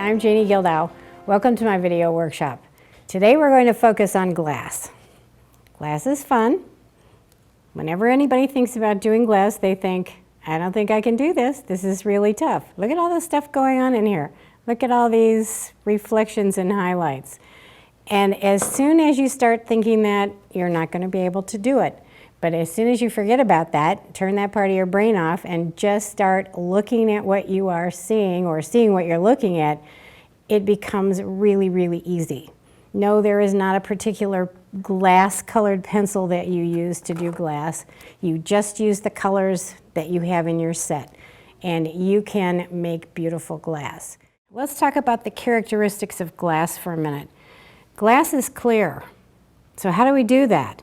I'm Janie Gildow. Welcome to my video workshop. Today we're going to focus on glass. Glass is fun. Whenever anybody thinks about doing glass, they think, I don't think I can do this. This is really tough. Look at all the stuff going on in here. Look at all these reflections and highlights. And as soon as you start thinking that, you're not going to be able to do it. But as soon as you forget about that, turn that part of your brain off and just start looking at what you are seeing or seeing what you're looking at, it becomes really, really easy. No, there is not a particular glass colored pencil that you use to do glass. You just use the colors that you have in your set, and you can make beautiful glass. Let's talk about the characteristics of glass for a minute. Glass is clear. So how do we do that?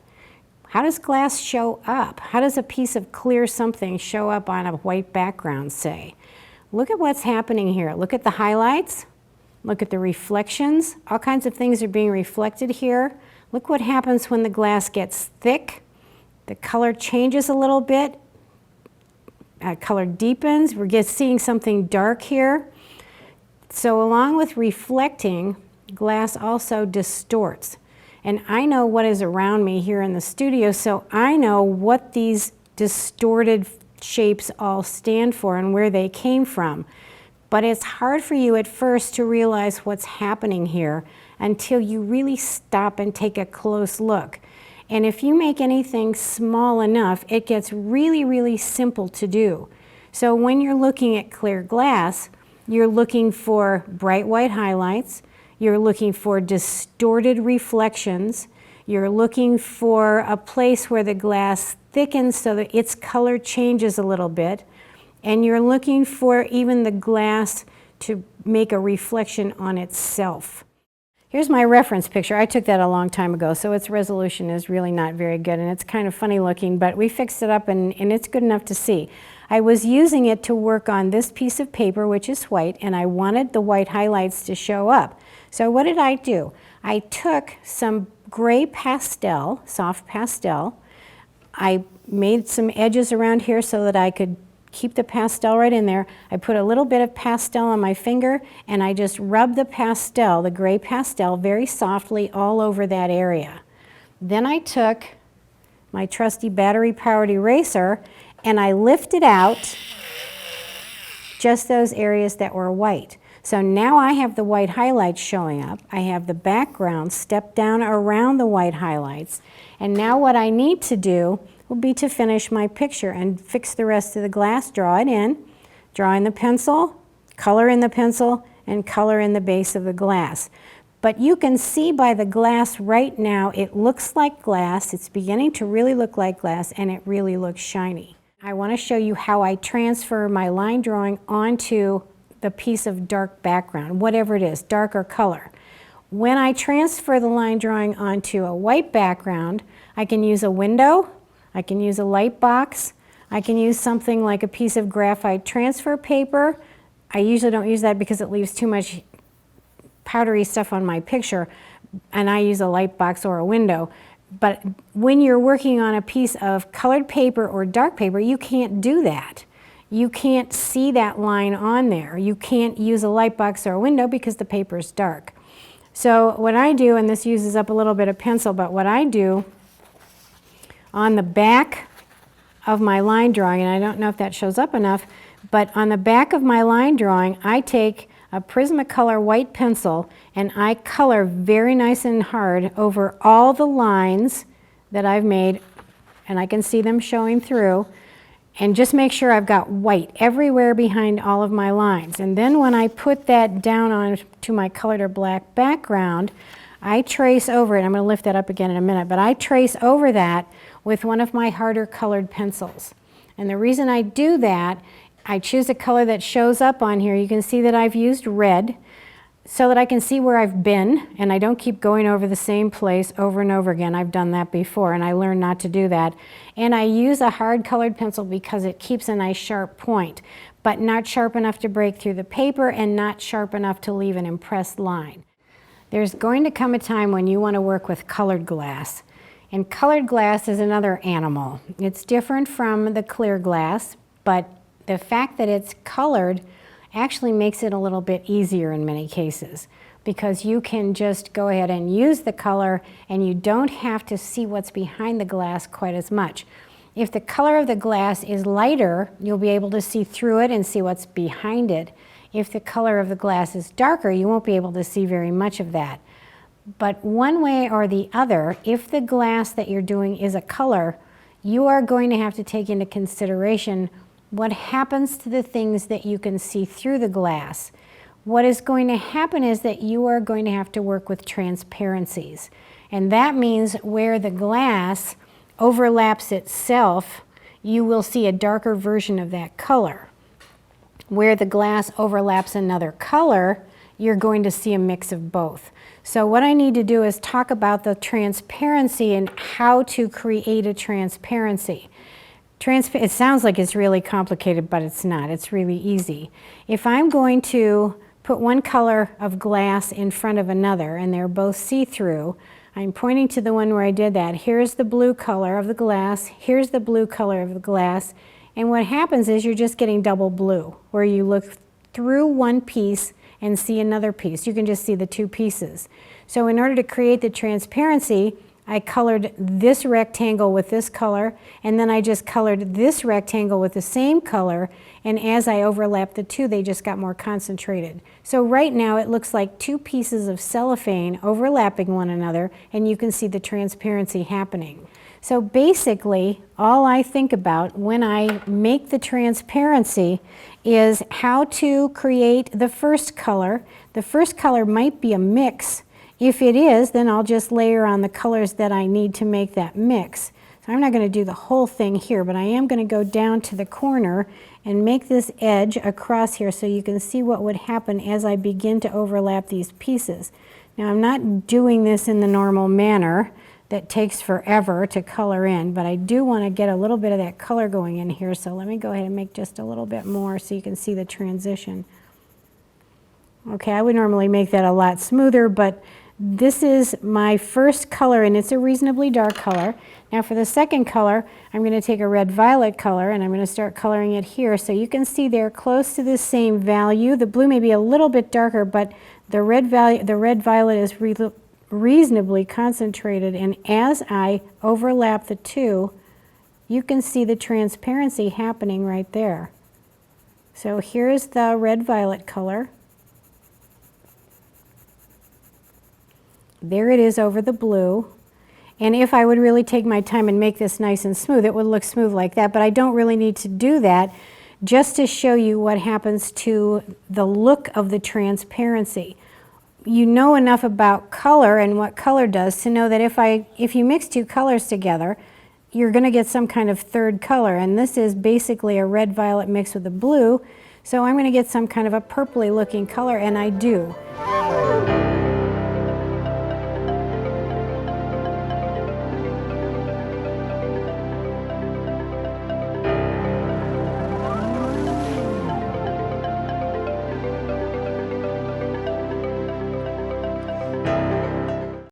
How does glass show up? How does a piece of clear something show up on a white background, say? Look at what's happening here. Look at the highlights. Look at the reflections. All kinds of things are being reflected here. Look what happens when the glass gets thick. The color changes a little bit. Color deepens. We're seeing something dark here. So along with reflecting, glass also distorts. And I know what is around me here in the studio, so I know what these distorted shapes all stand for and where they came from. But it's hard for you at first to realize what's happening here until you really stop and take a close look. And if you make anything small enough, it gets really, really simple to do. So when you're looking at clear glass, you're looking for bright white highlights. You're looking for distorted reflections. You're looking for a place where the glass thickens so that its color changes a little bit. And you're looking for even the glass to make a reflection on itself. Here's my reference picture. I took that a long time ago, so its resolution is really not very good, and it's kind of funny looking, but we fixed it up and it's good enough to see. I was using it to work on this piece of paper, which is white, and I wanted the white highlights to show up. So what did I do? I took some gray pastel, soft pastel. I made some edges around here so that I could keep the pastel right in there. I put a little bit of pastel on my finger, and I just rubbed the pastel, the gray pastel, very softly all over that area. Then I took my trusty battery-powered eraser, and I lifted out just those areas that were white. So now I have the white highlights showing up. I have the background stepped down around the white highlights. And now what I need to do will be to finish my picture and fix the rest of the glass, draw it in, draw in the pencil, color in the pencil, and color in the base of the glass. But you can see by the glass right now, it looks like glass. It's beginning to really look like glass, and it really looks shiny. I want to show you how I transfer my line drawing onto the piece of dark background, whatever it is, dark or color. When I transfer the line drawing onto a white background, I can use a window, I can use a light box, I can use something like a piece of graphite transfer paper. I usually don't use that because it leaves too much powdery stuff on my picture, and I use a light box or a window. But when you're working on a piece of colored paper or dark paper, you can't do that. You can't see that line on there. You can't use a light box or a window because the paper is dark. So what I do, and this uses up a little bit of pencil, but what I do on the back of my line drawing, and I don't know if that shows up enough, but on the back of my line drawing, I take a Prismacolor white pencil and I color very nice and hard over all the lines that I've made, and I can see them showing through. And just make sure I've got white everywhere behind all of my lines. And then when I put that down onto my colored or black background, I trace over it. I'm going to lift that up again in a minute, but I trace over that with one of my harder colored pencils. And the reason I do that, I choose a color that shows up on here. You can see that I've used red so that I can see where I've been, and I don't keep going over the same place over and over again. I've done that before, and I learned not to do that. And I use a hard colored pencil because it keeps a nice sharp point, but not sharp enough to break through the paper and not sharp enough to leave an impressed line. There's going to come a time when you want to work with colored glass. And colored glass is another animal. It's different from the clear glass, but the fact that it's colored actually makes it a little bit easier in many cases, because you can just go ahead and use the color and you don't have to see what's behind the glass quite as much. If the color of the glass is lighter, you'll be able to see through it and see what's behind it. If the color of the glass is darker, you won't be able to see very much of that. But one way or the other, if the glass that you're doing is a color, you are going to have to take into consideration what happens to the things that you can see through the glass. What is going to happen is that you are going to have to work with transparencies. And that means where the glass overlaps itself, you will see a darker version of that color. Where the glass overlaps another color, you're going to see a mix of both. So what I need to do is talk about the transparency and how to create a transparency. It sounds like it's really complicated, but it's not. It's really easy. If I'm going to put one color of glass in front of another and they're both see-through, I'm pointing to the one where I did that. Here's the blue color of the glass, here's the blue color of the glass, and what happens is you're just getting double blue, where you look through one piece and see another piece. You can just see the two pieces. So in order to create the transparency, I colored this rectangle with this color, and then I just colored this rectangle with the same color, and as I overlapped the two, they just got more concentrated. So right now it looks like two pieces of cellophane overlapping one another, and you can see the transparency happening. So basically, all I think about when I make the transparency is how to create the first color. The first color might be a mix. If it is, then I'll just layer on the colors that I need to make that mix. So I'm not going to do the whole thing here, but I am going to go down to the corner and make this edge across here so you can see what would happen as I begin to overlap these pieces. Now I'm not doing this in the normal manner that takes forever to color in, but I do want to get a little bit of that color going in here, so let me go ahead and make just a little bit more so you can see the transition. Okay, I would normally make that a lot smoother, but this is my first color, and it's a reasonably dark color. Now for the second color, I'm going to take a red-violet color, and I'm going to start coloring it here. So you can see they're close to the same value. The blue may be a little bit darker, but the red-violet is reasonably concentrated. And as I overlap the two, you can see the transparency happening right there. So here's the red-violet color. There it is over the blue. And if I would really take my time and make this nice and smooth, it would look smooth like that, but I don't really need to do that, just to show you what happens to the look of the transparency. You know enough about color and what color does to know that if you mix two colors together, you're going to get some kind of third color, and this is basically a red-violet mixed with a blue, so I'm going to get some kind of a purpley looking color, and I do.